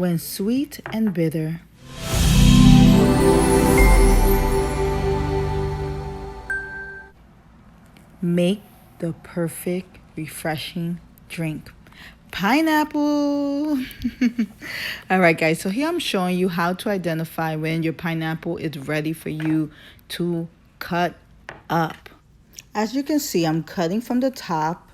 when sweet and bitter. Make the perfect refreshing drink. Pineapple. All right, guys, so here I'm showing you how to identify when your pineapple is ready for you to cut up. As you can see, I'm cutting from the top.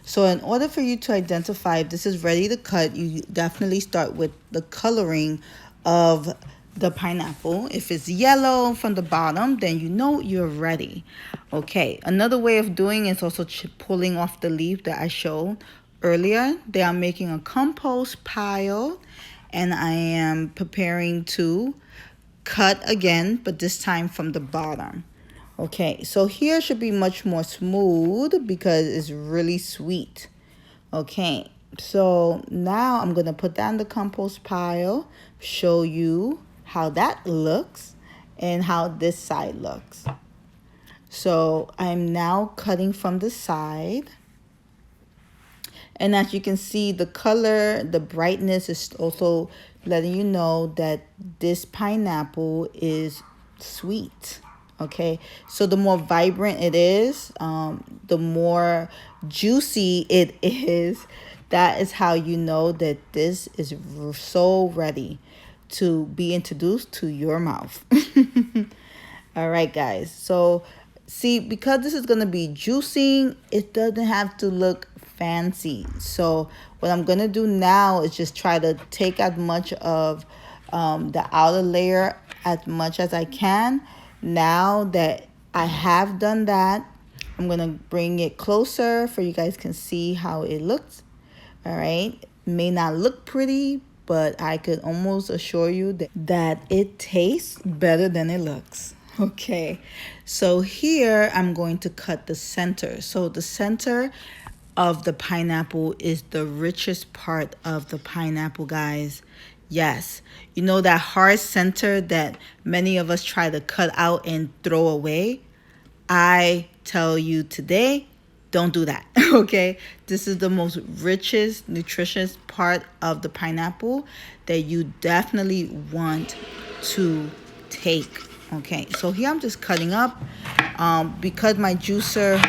So in order for you to identify if this is ready to cut, you definitely start with the coloring of the pineapple. If it's yellow from the bottom, then you know you're ready. Okay, another way of doing is also pulling off the leaf that I showed earlier. They are making a compost pile, and I am preparing to cut again, but this time from the bottom. Okay, so here should be much more smooth because it's really sweet. Okay, so now I'm gonna put that in the compost pile, show you how that looks and how this side looks. So I'm now cutting from the side. And as you can see, the color, the brightness is also letting you know that this pineapple is sweet. Okay, so the more vibrant it is, the more juicy it is. That is how you know that this is so ready to be introduced to your mouth. All right, guys. So see, because this is going to be juicing, it doesn't have to look fancy. So what I'm going to do now is just try to take as much of the outer layer as much as I can. Now that I have done that, I'm going to bring it closer for you guys can see how it looks. All right. May not look pretty, but I could almost assure you that it tastes better than it looks. Okay. So here I'm going to cut the center. So the center of the pineapple is the richest part of the pineapple, guys. Yes, you know that hard center that many of us try to cut out and throw away? I tell you today, don't do that, okay? This is the most richest, nutritious part of the pineapple that you definitely want to take, okay? So here I'm just cutting up because my juicer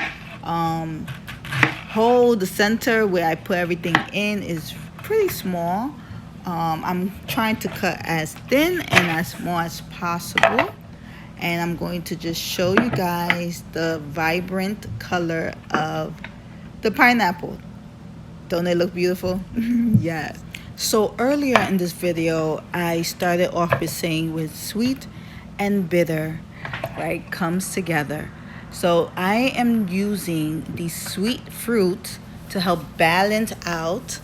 hole, the center where I put everything in is pretty small. I'm trying to cut as thin and as small as possible. And I'm going to just show you guys the vibrant color of the pineapple. Don't they look beautiful? Yes. So earlier in this video, I started off with saying with sweet and bitter, right, comes together. So I am using the sweet fruit to help balance out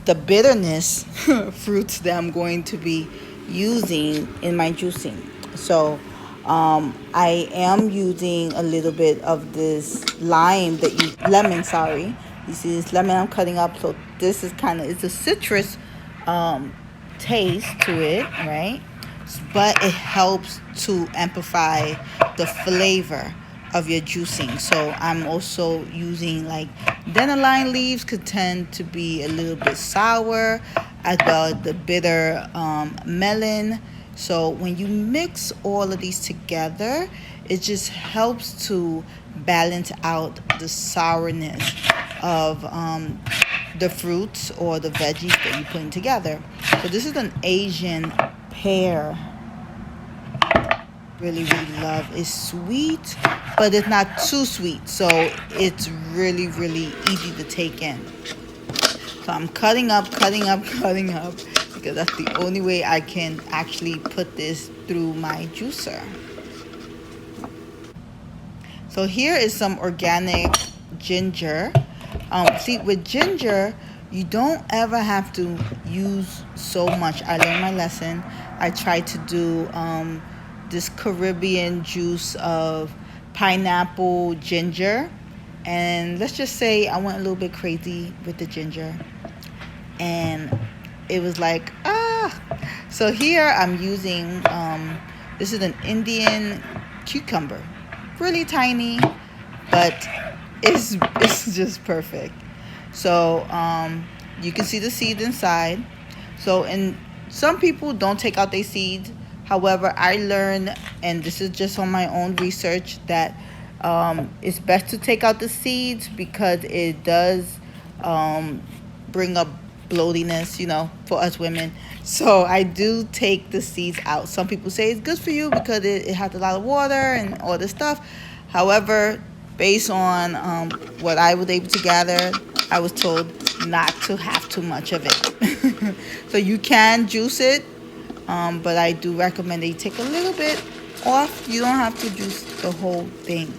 the bitterness fruits that I'm going to be using in my juicing. So I am using a little bit of this lemon, sorry. You see this lemon I'm cutting up, so this is it's a citrus taste to it, right? But it helps to amplify the flavor of your juicing. So I'm also using like dandelion leaves could tend to be a little bit sour, as well as the bitter melon. So when you mix all of these together, it just helps to balance out the sourness of the fruits or the veggies that you're putting together. So this is an Asian pear. Really love. It's sweet, but it's not too sweet, so it's really easy to take in. So I'm cutting up because that's the only way I can actually put this through my juicer. So here is some organic ginger. See, with ginger, you don't ever have to use so much. I learned my lesson. I tried to do this Caribbean juice of pineapple ginger, and let's just say I went a little bit crazy with the ginger, and it was like so here I'm using this is an Indian cucumber, really tiny, but it's just perfect. So you can see the seeds inside. So in Some people don't take out their seeds. However, I learned, and this is just on my own research, that it's best to take out the seeds because it does bring up bloatiness, for us women. So I do take the seeds out. Some people say it's good for you because it has a lot of water and all this stuff. However, based on what I was able to gather, I was told not to have too much of it. So you can juice it, but I do recommend that you take a little bit off. You don't have to juice the whole thing.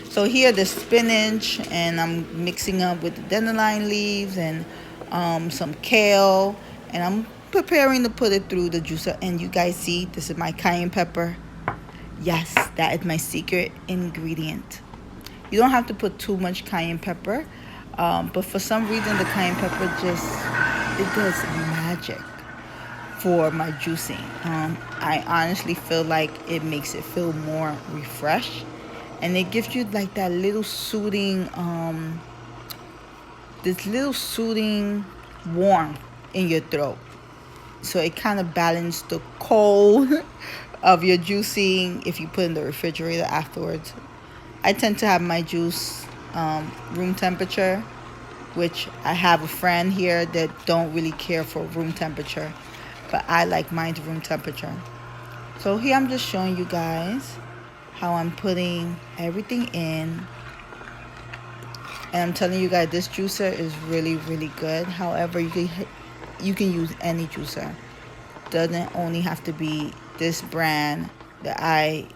So here the spinach, and I'm mixing up with the dandelion leaves and some kale, and I'm preparing to put it through the juicer. And you guys see, this is my cayenne pepper. Yes, that is my secret ingredient. You don't have to put too much cayenne pepper, but for some reason the cayenne pepper it does magic for my juicing. I honestly feel like it makes it feel more refreshed, and it gives you like that little soothing, warmth in your throat. So it kind of balances the cold of your juicing if you put in the refrigerator afterwards. I tend to have my juice room temperature, which I have a friend here that don't really care for room temperature, but I like mine to room temperature. So here I'm just showing you guys how I'm putting everything in. And I'm telling you guys, this juicer is really, really good. However, you can use any juicer. Doesn't only have to be this brand that I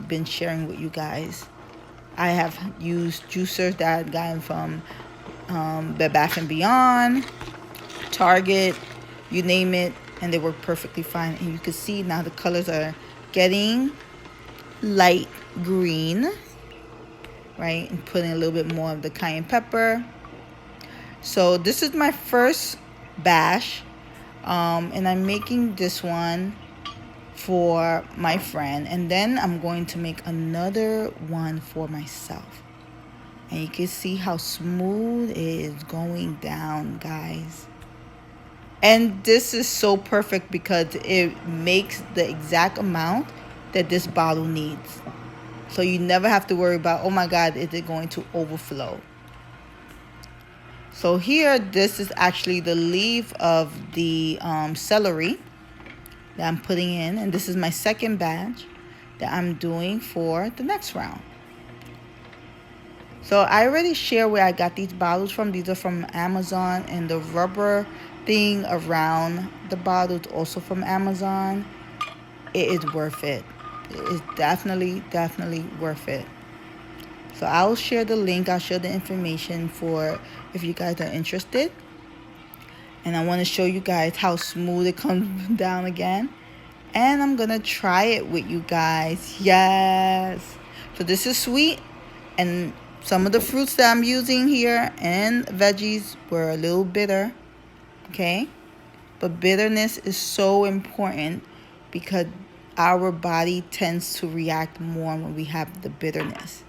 been sharing with you guys. I have used juicers that I've gotten from Bed Bath & Beyond, Target, you name it, and they work perfectly fine. And you can see now the colors are getting light green, right? And putting a little bit more of the cayenne pepper. So this is my first batch, and I'm making this one for my friend, and then I'm going to make another one for myself. And you can see how smooth it is going down, guys. And this is so perfect because it makes the exact amount that this bottle needs. So you never have to worry about, oh my God, is it going to overflow? So here, this is actually the leaf of the celery that I'm putting in. And this is my second batch that I'm doing for the next round. So I already shared where I got these bottles from. These are from Amazon, and the rubber thing around the bottle is also from Amazon. It is worth it. It is definitely worth it. So I'll share the link. I'll share the information for if you guys are interested. And I want to show you guys how smooth it comes down again. And I'm going to try it with you guys. Yes. So this is sweet, and some of the fruits that I'm using here and veggies were a little bitter. Okay. But bitterness is so important because our body tends to react more when we have the bitterness.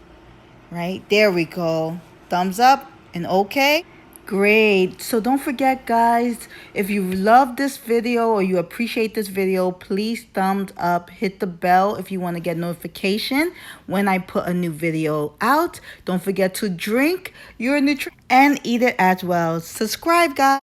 Right? There we go. Thumbs up and okay. Great. So don't forget, guys, if you love this video or you appreciate this video, please thumbs up, hit the bell if you want to get notification when I put a new video out. Don't forget to drink your nutrition and eat it as well. Subscribe, guys.